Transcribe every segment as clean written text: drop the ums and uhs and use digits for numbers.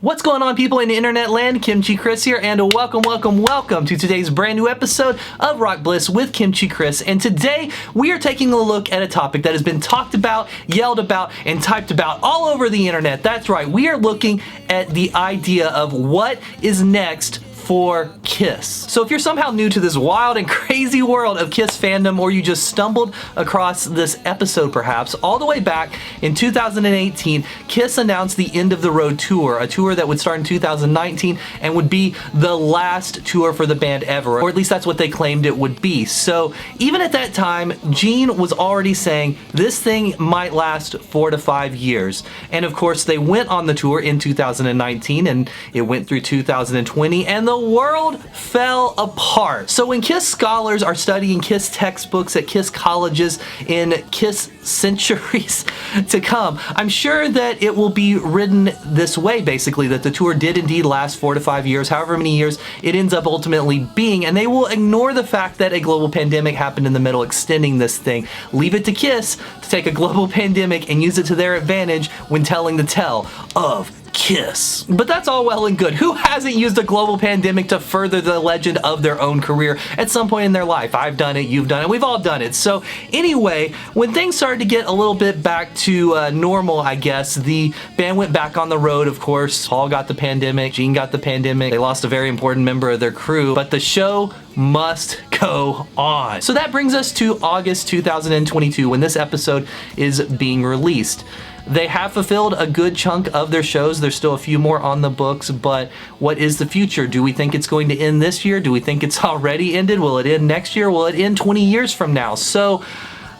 What's going on, people in internet land? Kimchi Chris here, and welcome to today's brand new episode of Rock Bliss with Kimchi Chris. And today we are taking a look at a topic that has been talked about, yelled about, and typed about all over the internet. That's right, we are looking at the idea of what is next for Kiss. So if you're somehow new to this wild and crazy world of Kiss fandom, or you just stumbled across this episode perhaps, all the way back in 2018, Kiss announced the End of the Road tour, a tour that would start in 2019 and would be the last tour for the band ever, or at least that's what they claimed it would be. So even at that time, Gene was already saying this thing might last 4 to 5 years. And of course, they went on the tour in 2019 and it went through 2020, and the world fell apart. So when Kiss scholars are studying Kiss textbooks at Kiss colleges in Kiss centuries to come, I'm sure that it will be written this way, basically, that the tour did indeed last 4 to 5 years, however many years it ends up ultimately being, and they will ignore the fact that a global pandemic happened in the middle, extending this thing. Leave it to Kiss to take a global pandemic and use it to their advantage when telling the tale of Kiss. But that's all well and good. Who hasn't used a global pandemic to further the legend of their own career at some point in their life? I've done it, you've done it, we've all done it. So anyway, when things started to get a little bit back to normal, I guess, the band went back on the road, of course. Paul got the pandemic, Gene got the pandemic, they lost a very important member of their crew, but the show must go on. So that brings us to August 2022, when this episode is being released. They have fulfilled a good chunk of their shows. There's still a few more on the books, but what is the future? Do we think it's going to end this year? Do we think it's already ended? Will it end next year? Will it end 20 years from now? So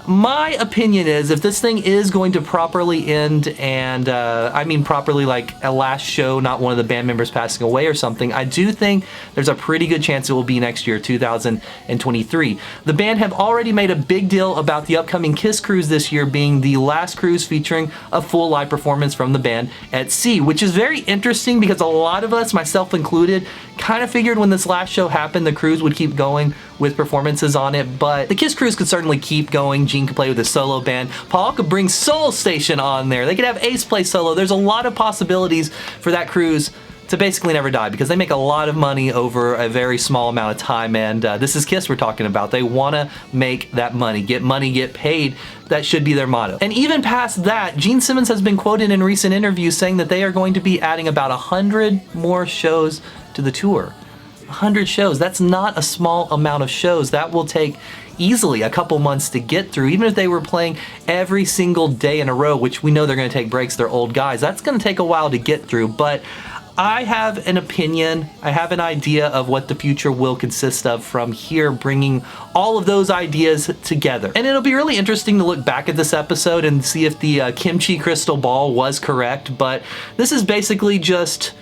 my opinion is, if this thing is going to properly end, and I mean properly like a last show, not one of the band members passing away or something, I do think there's a pretty good chance it will be next year, 2023. The band have already made a big deal about the upcoming Kiss cruise this year being the last cruise featuring a full live performance from the band at sea, which is very interesting because a lot of us, myself included, kind of figured when this last show happened the cruise would keep going with performances on it, but the Kiss cruise could certainly keep going. Gene could play with his solo band. Paul could bring Soul Station on there. They could have Ace play solo. There's a lot of possibilities for that cruise to basically never die because they make a lot of money over a very small amount of time, and this is Kiss we're talking about. They want to make that money, get paid. That should be their motto. And even past that, Gene Simmons has been quoted in recent interviews saying that they are going to be adding about 100 more shows to the tour. 100 shows. That's not a small amount of shows. That will take easily a couple months to get through. Even if they were playing every single day in a row, which we know they're going to take breaks, they're old guys, that's going to take a while to get through. But I have an opinion, I have an idea of what the future will consist of from here, bringing all of those ideas together. And it'll be really interesting to look back at this episode and see if the Kimchi crystal ball was correct. But this is basically just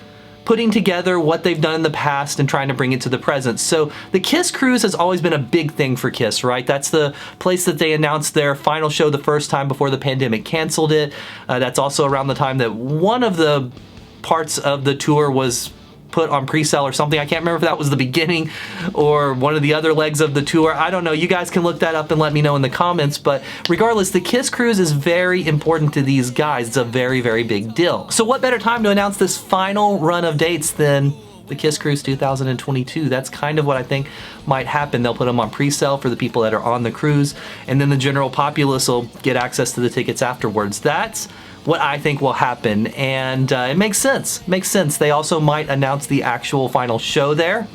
putting together what they've done in the past and trying to bring it to the present. So the Kiss cruise has always been a big thing for Kiss, right? That's the place that they announced their final show the first time before the pandemic canceled it. That's also around the time that one of the parts of the tour was put on pre-sale or something. I can't remember if that was the beginning or one of the other legs of the tour. I don't know. You guys can look that up and let me know in the comments. But regardless, the Kiss cruise is very important to these guys. It's a very, very big deal. So what better time to announce this final run of dates than the Kiss Cruise 2022? That's kind of what I think might happen. They'll put them on pre-sale for the people that are on the cruise, and then the general populace will get access to the tickets afterwards. That's what I think will happen, and it makes sense. Makes sense. They also might announce the actual final show there.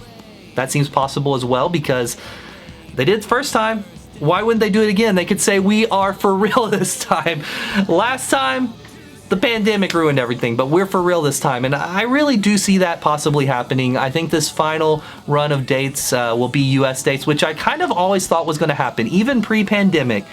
That seems possible as well because they did it the first time. Why wouldn't they do it again? They could say, we are for real this time. Last time, the pandemic ruined everything, but we're for real this time, and I really do see that possibly happening. I think this final run of dates will be US dates, which I kind of always thought was going to happen, even pre-pandemic.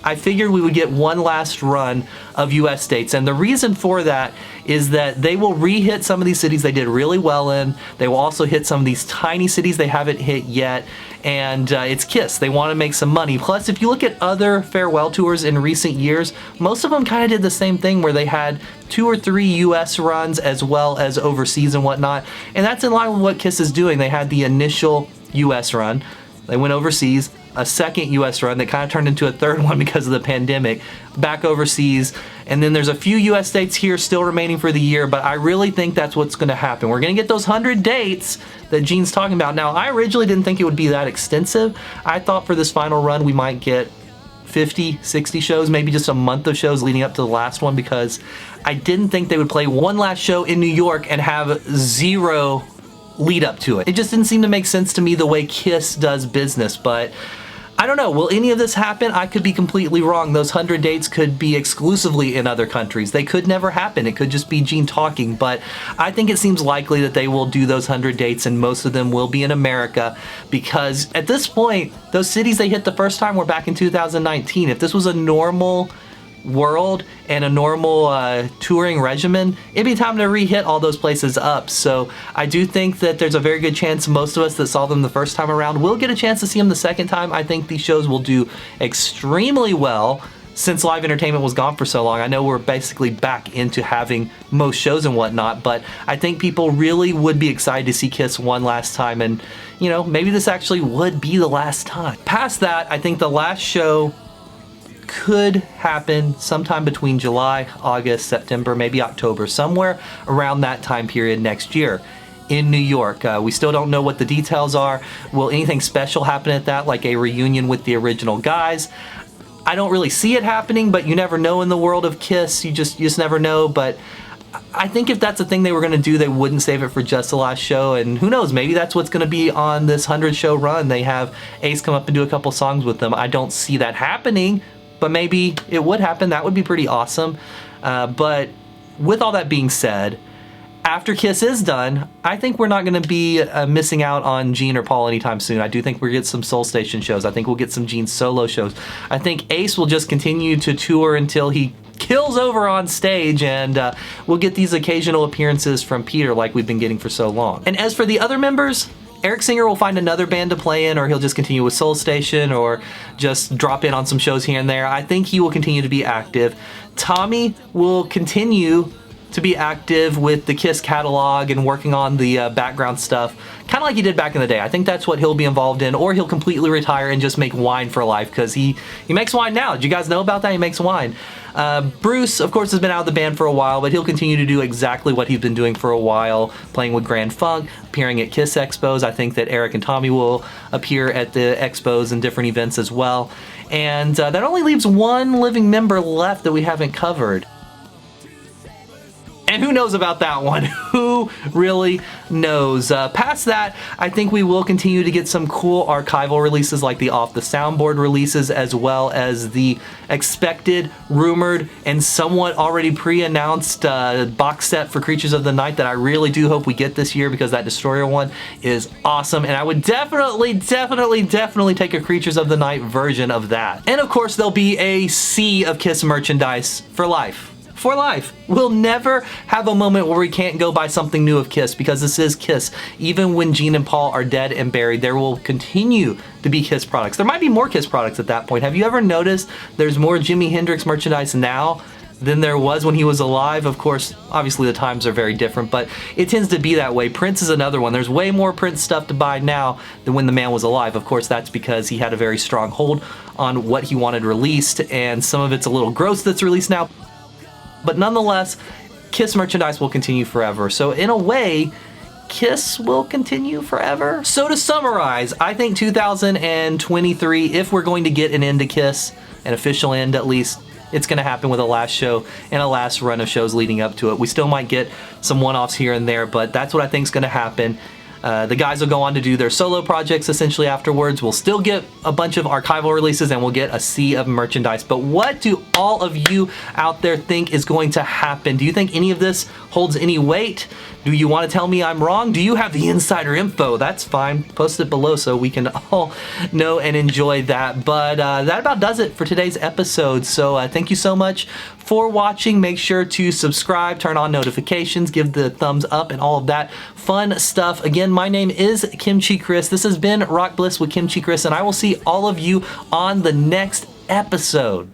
I figured we would get one last run of US dates, and the reason for that is that they will re-hit some of these cities they did really well in. They will also hit some of these tiny cities they haven't hit yet, and it's Kiss. They want to make some money. Plus, if you look at other farewell tours in recent years, most of them kind of did the same thing where they had 2 or 3 US runs as well as overseas and whatnot, and that's in line with what Kiss is doing. They had the initial US run, they went overseas, a second US run that kind of turned into a third one because of the pandemic, back overseas, and then there's a few US dates here still remaining for the year, but I really think that's what's going to happen. We're going to get those 100 dates that Gene's talking about. Now, I originally didn't think it would be that extensive. I thought for this final run we might get 50, 60 shows, maybe just a month of shows leading up to the last one, because I didn't think they would play one last show in New York and have zero lead up to it. It just didn't seem to make sense to me the way Kiss does business, but I don't know. Will any of this happen? I could be completely wrong. Those 100 dates could be exclusively in other countries. They could never happen. It could just be Gene talking, but I think it seems likely that they will do those 100 dates, and most of them will be in America, because at this point, those cities they hit the first time were back in 2019. If this was a normal world and a normal touring regimen, it'd be time to re-hit all those places up. So I do think that there's a very good chance most of us that saw them the first time around will get a chance to see them the second time. I think these shows will do extremely well since live entertainment was gone for so long. I know we're basically back into having most shows and whatnot, but I think people really would be excited to see Kiss one last time, and you know, maybe this actually would be the last time. Past that, I think the last show could happen sometime between July, August, September, maybe October, somewhere around that time period next year in New York. We still don't know what the details are. Will anything special happen at that, like a reunion with the original guys? I don't really see it happening, but you never know in the world of Kiss. You just never know. But I think if that's a thing they were going to do, they wouldn't save it for just the last show. And who knows, maybe that's what's going to be on this 100-show run. They have Ace come up and do a couple songs with them. I don't see that happening, but maybe it would happen. That would be pretty awesome. But with all that being said, after Kiss is done, I think we're not going to be missing out on Gene or Paul anytime soon. I do think we'll get some Soul Station shows. I think we'll get some Gene solo shows. I think Ace will just continue to tour until he kills over on stage, and we'll get these occasional appearances from Peter like we've been getting for so long. And as for the other members, Eric Singer will find another band to play in, or he'll just continue with Soul Station, or just drop in on some shows here and there. I think he will continue to be active. Tommy will continue to be active with the Kiss catalog and working on the background stuff, kind of like he did back in the day. I think that's what he'll be involved in, or he'll completely retire and just make wine for life, because he makes wine now. Did you guys know about that? He makes wine. Bruce, of course, has been out of the band for a while, but he'll continue to do exactly what he's been doing for a while, playing with Grand Funk, appearing at Kiss Expos. I think that Eric and Tommy will appear at the Expos and different events as well. And that only leaves one living member left that we haven't covered. And who knows about that one? Who really knows? Past that, I think we will continue to get some cool archival releases like the Off the Soundboard releases, as well as the expected, rumored, and somewhat already pre-announced box set for Creatures of the Night that I really do hope we get this year, because that Destroyer one is awesome, and I would definitely take a Creatures of the Night version of that. And of course, there'll be a sea of Kiss merchandise for life. For life. We'll never have a moment where we can't go buy something new of Kiss, because this is Kiss. Even when Gene and Paul are dead and buried, there will continue to be Kiss products. There might be more Kiss products at that point. Have you ever noticed there's more Jimi Hendrix merchandise now than there was when he was alive? Of course, obviously the times are very different, but it tends to be that way. Prince is another one. There's way more Prince stuff to buy now than when the man was alive. Of course, that's because he had a very strong hold on what he wanted released, and some of it's a little gross that's released now. But nonetheless, Kiss merchandise will continue forever. So in a way, Kiss will continue forever. So to summarize, I think 2023, if we're going to get an end to Kiss, an official end at least, it's going to happen with a last show and a last run of shows leading up to it. We still might get some one-offs here and there, but that's what I think is going to happen. The guys will go on to do their solo projects essentially afterwards. We'll still get a bunch of archival releases, and we'll get a sea of merchandise. But what do all of you out there think is going to happen? Do you think any of this holds any weight? Do you want to tell me I'm wrong? Do you have the insider info? That's fine. Post it below so we can all know and enjoy that. But that about does it for today's episode. So thank you so much for watching. Make sure to subscribe, turn on notifications, give the thumbs up, and all of that fun stuff. Again, my name is Kimchi Chris. This has been Rock Bliss with Kimchi Chris, and I will see all of you on the next episode.